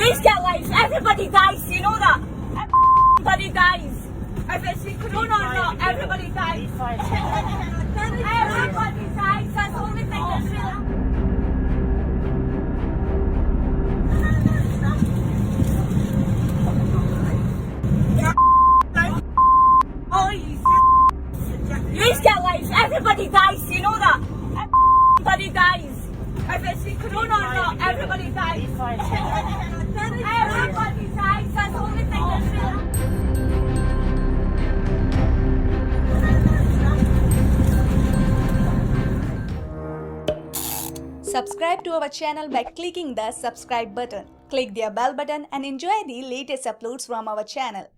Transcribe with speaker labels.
Speaker 1: Please get life. Everybody dies. You know that. Everybody dies. If it's the corona or not, everybody dies. Everybody dies. That's the only thing that's real. Please get life. Everybody dies. You know that. Everybody dies. If it's the corona or not, everybody dies. Everybody dies. That's the only thing that's real.
Speaker 2: Subscribe to our channel by clicking the subscribe button. Click the bell button and enjoy the latest uploads from our channel.